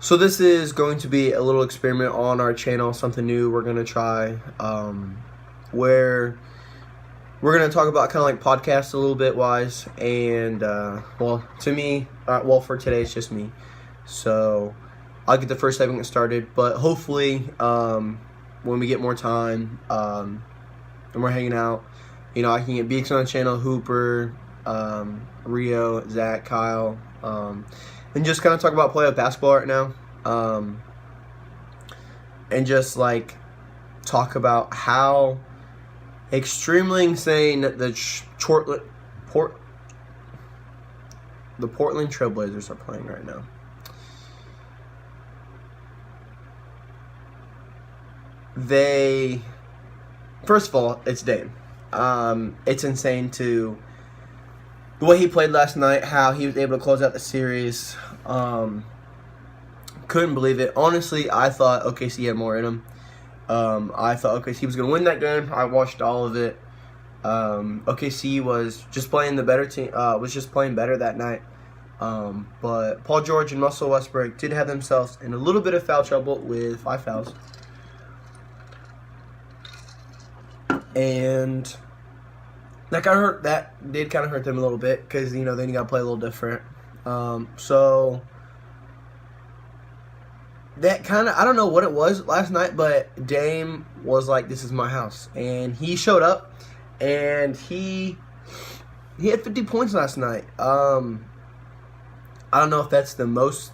So this is going to be a little experiment on our channel, something new we're going to try, where we're going to talk about kind of like podcasts a little bit wise, and well, to me, for today it's just me, so I'll get the first segment started, but hopefully when we get more time and we're hanging out, I can get Beaks on the channel, Hooper, Rio, Zach, Kyle, and just kind of talk about playoff basketball right now, and just like talk about how extremely insane the Portland Trailblazers are playing right now. First of all, it's Dame. It's insane the way he played last night, how he was able to close out the series. Couldn't believe it. Honestly, I thought OKC had more in him. I thought OKC was going to win that game. I watched all of it. OKC was just playing the better team. Was just playing better that night. But Paul George and Russell Westbrook did have themselves in a little bit of foul trouble with 5 fouls. And that did kind of hurt them a little bit because, then you got to play a little different. So that kind of, I don't know what it was last night, but Dame was like, this is my house. And he showed up, and he had 50 points last night. I don't know if that's the most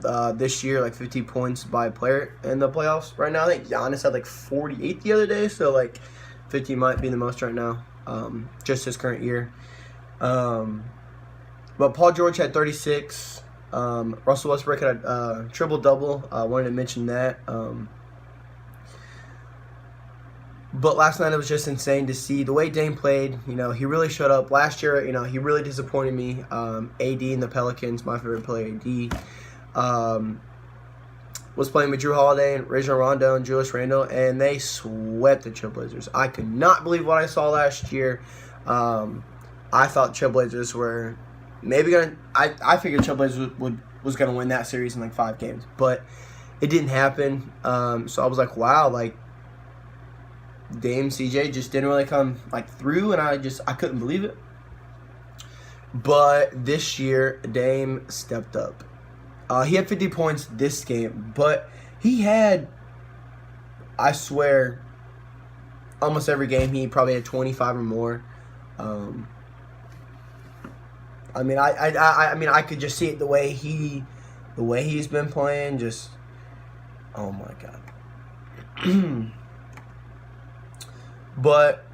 this year, like 50 points by a player in the playoffs right now. I think Giannis had like 48 the other day, so like 50 might be the most right now, just his current year. But Paul George had 36. Russell Westbrook had a triple-double. I wanted to mention that. But last night it was just insane to see the way Dame played. He really showed up. Last year, he really disappointed me. AD and the Pelicans, my favorite player, AD, was playing with Drew Holiday and Rajon Rondo and Julius Randle, and they swept the Trailblazers. I could not believe what I saw last year. I thought Trailblazers were maybe going to – I figured Trailblazers was going to win that series in like 5 games, but it didn't happen. So I was like, wow, like Dame, CJ just didn't really come like through, and I couldn't believe it. But this year, Dame stepped up. He had 50 points this game, but he had, I swear, almost every game he probably had 25 or more. I could just see it the way he's been playing. Just, oh my god. But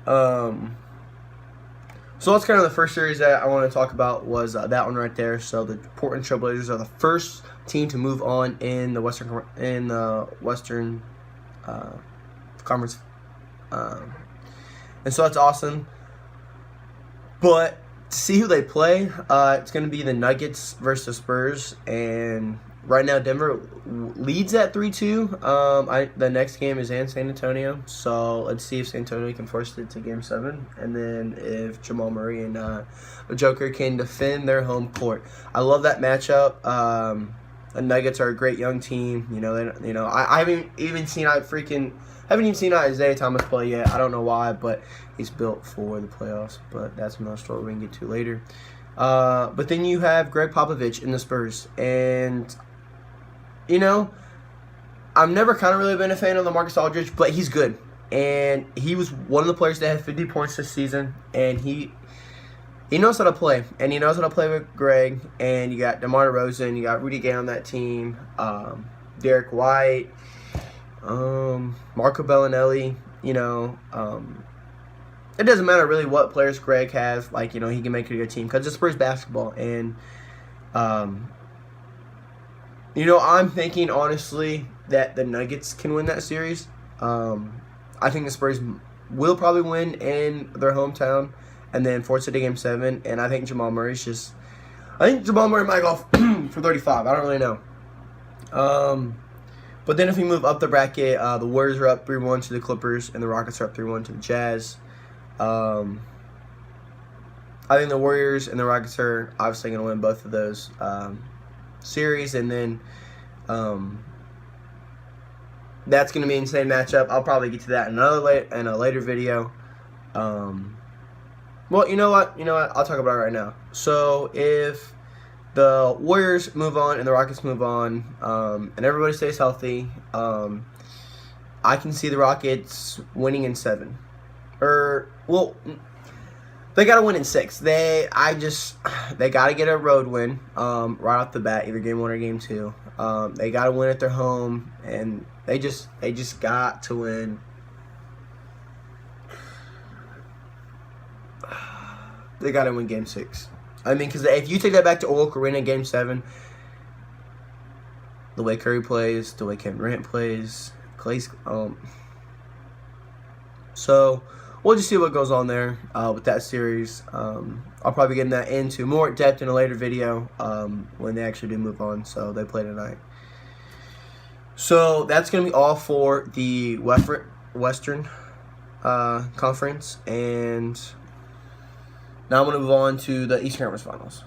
so that's kind of the first series that I want to talk about was that one right there. So the Portland Trailblazers are the first team to move on in the Western Conference, and so that's awesome. But to see who they play, it's going to be the Nuggets versus the Spurs, and right now Denver leads at 3-2. The next game is in San Antonio, so let's see if San Antonio can force it to Game 7, and then if Jamal Murray and the Joker can defend their home court. I love that matchup. The Nuggets are a great young team. I haven't even seen Isaiah Thomas play yet. I don't know why, but he's built for the playoffs. But that's another story we can get to later. But then you have Greg Popovich in the Spurs, and I've never kind of really been a fan of LaMarcus Aldridge, but he's good, and he was one of the players that had 50 points this season, and he knows how to play, and he knows how to play with Greg, and you got DeMar DeRozan, you got Rudy Gay on that team, Derek White, Marco Bellinelli, it doesn't matter really what players Greg has, he can make it a good team, because it's Spurs basketball, and, I'm thinking, honestly, that the Nuggets can win that series. I think the Spurs will probably win in their hometown, and then force it to Game 7, and I think Jamal Murray might go for 35. I don't really know. But then if we move up the bracket, the Warriors are up 3-1 to the Clippers, and the Rockets are up 3-1 to the Jazz. I think the Warriors and the Rockets are obviously going to win both of those series, and then That's going to be an insane matchup. I'll probably get to that in a later video. Well, you know what? I'll talk about it right now. So if the Warriors move on and the Rockets move on, and everybody stays healthy, I can see the Rockets winning in 7. They got to win in 6. They got to get a road win right off the bat, either game 1 or game 2. They got to win at their home, and they just got to win. They got to win game 6. I mean, because if you take that back to Oracle Arena in game 7, the way Curry plays, the way Kevin Durant plays, Clay's. So we'll just see what goes on there with that series. I'll probably get that into more depth in a later video when they actually do move on. So they play tonight. So that's going to be all for the Western Conference. And now I'm going to move on to the Eastern Conference Finals.